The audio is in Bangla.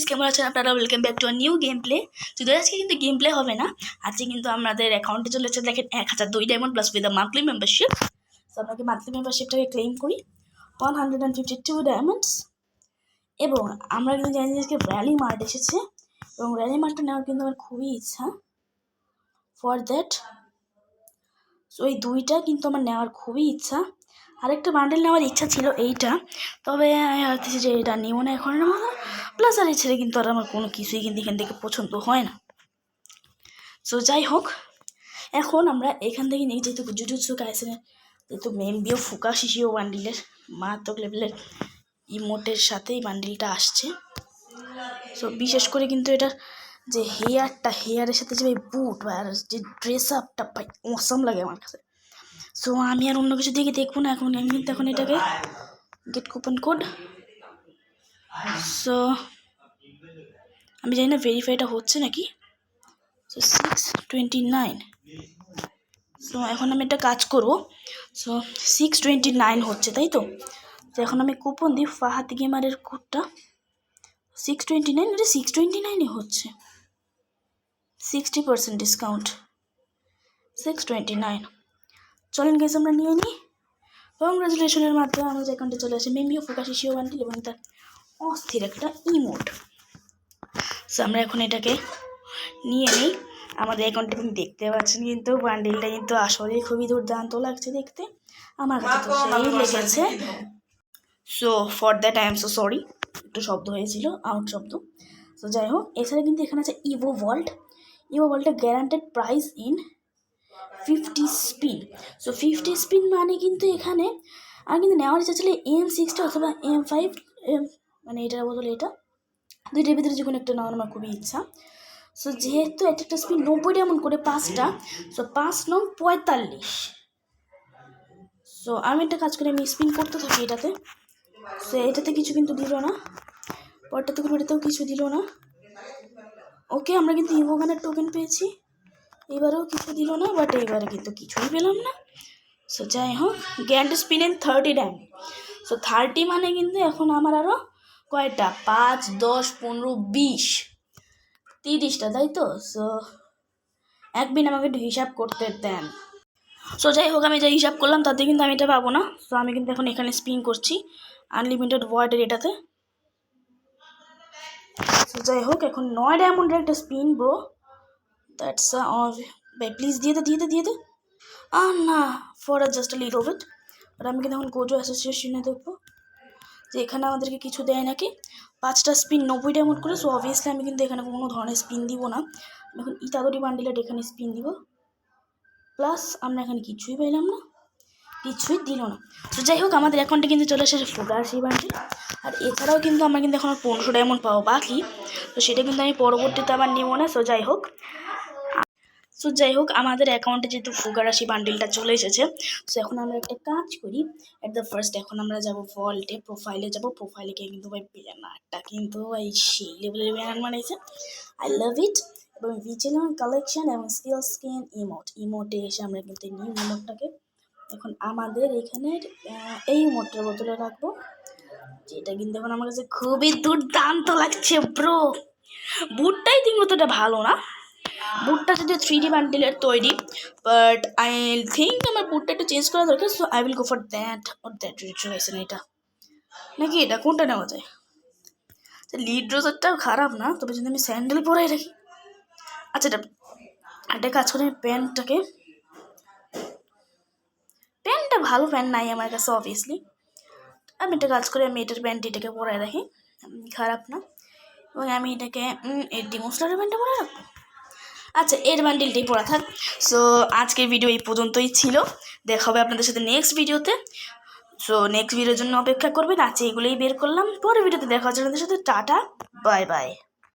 কেমন আছেন আপনারা? Welcome back to a new game play. যদি আজকে কিন্তু গেম প্লে হবে না, আজকে কিন্তু আমাদের অ্যাকাউন্টে চলেছে দেখেন 1002 diamond plus with the monthly membership. So আপনাকে মান্থলি মেম্বারশিপটাকে ক্লেম করি 152 ডায়মন্ডস। এবং আমরা কিন্তু জানি যে আজকে র্যালি মার্ট এসেছে এবং র্যালি মার্টটা নেওয়ার কিন্তু আমার খুবই ইচ্ছা। ফর দ্যাট সো এই দুইটা কিন্তু আমার নেওয়ার খুবই ইচ্ছা। আরেকটা বান্ডেল নেওয়ার ইচ্ছা ছিল এইটা, তবে আমি ভাবতেছি যে এটা নিও না এখনের মতো। প্লাস আর এই ছেড়ে কিন্তু আর আমার কোনো কিছুই কিন্তু এখান থেকে পছন্দ হয় না। সো যাই হোক, এখন আমরা এখান থেকে নিয়ে যেহেতু জুজুৎসু কাইসেনের যেহেতু মেম্বিও ফুকা শিশিও বান্ডিলের মারাত্মক লেভেলের ইমোটের সাথেই বান্ডিলটা আসছে। সো বিশেষ করে কিন্তু এটা যে হেয়ারের সাথে যে বুট আর যে ড্রেস আপটা ভাই অসাম লাগে আমার কাছে। সো আমি আর অন্য কিছু দিকে দেখবো না, এখন আমি কিন্তু এখন এটাকে গেট কুপন কোড। সো আমি জানি না ভেরিফাইটা হচ্ছে নাকি। সো 629। সো এখন আমি একটা কাজ করবো। সো 629 হচ্ছে, তাই তো? তো এখন আমি কুপন দিই ফাহাদ গেমারের কোডটা 629। এটা 629ই হচ্ছে, 60% ডিসকাউন্ট 629। চলেন গেছে আমরা নিয়ে নিই। কংগ্রাচুলেশনের মাধ্যমে আমাদের অ্যাকাউন্টে চলে আসে মেম্বিও ফুকা শিশিও বান্ডিল এবং তার অস্থির একটা ইমোট। সো আমরা এখন এটাকে নিয়ে নিই আমাদের অ্যাকাউন্টে। আপনি দেখতে পাচ্ছেন কিন্তু বান্ডিলটা কিন্তু আসলে খুবই দুর্দান্ত লাগছে দেখতে, আমার কাছে তো সেই লেগেছে। So for that I am so sorry, একটু শব্দ হয়েছিল, আউট শব্দ। সো যাই হোক, এছাড়া কিন্তু এখানে আছে ইভো ভল্ট। ইভো ভল্টের guaranteed price in 50 spin. So 50 spin মানে কিন্তু এখানে আর কিন্তু নেওয়ার ইচ্ছা ছিল M60 অথবা M5, মানে এটার বদলে এটা, দুইটার ভিতরে যে কোনো একটা নেওয়ার আমার খুবই ইচ্ছা। সো যেহেতু একটা স্পিন 90 ডায়মন্ড করে 5টা, সো 5 নং 45। সো আমি একটা কাজ করে আমি স্পিন করতে থাকি এটাতে। সো এটাতে কিছু কিন্তু দিল না, পরটাতে কোনো এটাতেও কিছু দিল না। ওকে, আমরা কিন্তু ইভোগানের টোকেন পেয়েছি, এবারেও কিছু দিল না, বাট এবারে কিন্তু কিছুই পেলাম না। সো যাই হোক, grand spin in 30 diamond. So 30 মানে কিন্তু এখন আমার আরও কয়টা, 5, 10, 15, 20, 30টা, তাই তো? সো একদিন আমাকে একটু হিসাব করতে দেন। সো যাই হোক, আমি যা হিসাব করলাম তাতে কিন্তু আমি এটা পাবো না। সো আমি কিন্তু এখন এখানে স্পিন করছি আনলিমিটেড ওয়ার্ডের এটাতে। সো যাই হোক, এখন 9 ডায়মন্ডের একটা স্পিন ব্রো, দ্যাটস ভাই প্লিজ দিয়ে দে। না, for just a little bit. But আমি কিন্তু এখন গোজো অ্যাসোসিয়েশনে দেখবো যে এখানে আমাদেরকে কিছু দেয় নাকি। 5টা স্পিন 90 ডায়মন্ড করে। সো অবভিয়াসলি আমি কিন্তু এখানে কোনো ধরনের স্পিন দিব না, আমি এখন ইতাদরি বান্ডিলের এখানে স্পিন দিব। প্লাস আমরা এখানে কিছুই পাইলাম না, কিছুই দিল না। তো যাই হোক, আমাদের অ্যাকাউন্টে কিন্তু চলে এসেছে ফুগার সেই বান্ডিল। আর এছাড়াও কিন্তু আমরা কিন্তু এখন 1500 ডায়মন্ড পাবো বাকি, তো সেটা কিন্তু আমি পরবর্তীতে আবার নেব না। সো যাই হোক, আমাদের অ্যাকাউন্টে যেহেতু ফুগারাশি বান্ডিলটা চলে এসেছে, সো এখন আমরা একটা কাজ করি। অ্যাট দ্য ফার্স্ট এখন আমরা যাবো ভল্টে, প্রোফাইলে যাবো। প্রোফাইলে গিয়ে কিন্তু ভাই ব্যানারটা কিন্তু ভাই সেই লেভেলের ব্যানার বানিয়েছে, আই লাভ ইট। এবং ভিজিলান কালেকশন এবং স্টিল স্কিন ইমোটে এসে আমরা কিন্তু নিউ ইমোটটাকে এখন আমাদের এখানের এই ইমোটটার বোতলে রাখবো, যেটা কিন্তু এখন আমার কাছে খুবই দুর্দান্ত লাগছে ব্রো। বুটটাই ঠিক মতোটা ভালো না, বুটটা যদি 3D বান্ডিলের তৈরি, বাট আই থিঙ্ক আমার বুটটা একটু চেঞ্জ করা দরকার। So I will go for that ritualization. এটা নাকি এটা কোনটা নেওয়া যায়? লিড রোজারটাও খারাপ না, তবে যদি আমি স্যান্ডেল পরাই রাখি। আচ্ছা, এটা কাজ করে আমি প্যান্টটা ভালো প্যান্ট নাই আমার কাছে অবভিয়াসলি। আমি একটা কাজ করে আমি এটার এটাকে পরাই রাখি, খারাপ না। এবং আমি এটাকে এর ডিমোস্টারের প্যান্টটা পরে রাখবো। আচ্ছা, এর বান্ডিলটাই পড়া থাক। সো আজকের ভিডিও এই পর্যন্তই ছিল, দেখা হবে আপনাদের সাথে নেক্সট ভিডিওতে। সো নেক্সট ভিডিওর জন্য অপেক্ষা করবেন। আচ্ছা, এগুলোই বের করলাম, পরের ভিডিওতে দেখা হচ্ছে আপনাদের সাথে। Tata, bye bye.